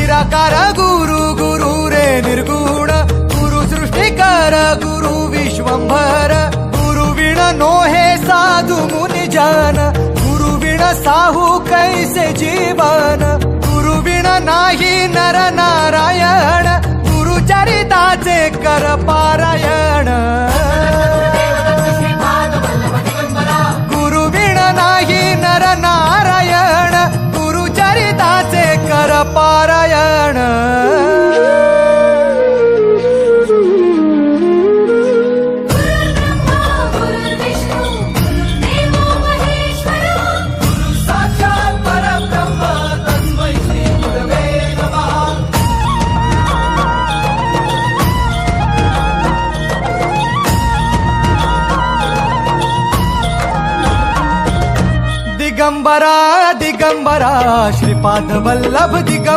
निराकार गुरु गुरु रे निर्गुण गुरु सृष्टिकर गुरु विश्वंभर गुरु विण नो हे साधु मुनि जन गुरु विण साहू कैसे जीवन गुरु विण नाही नर नारायण गुरु चरिताचे कर पारायण गुरु विण नाही नर नारायण गुरु चरिताचे कर पारायण दिगंबरा दिगंबरा श्रीपाद वल्लभ दिगंबरा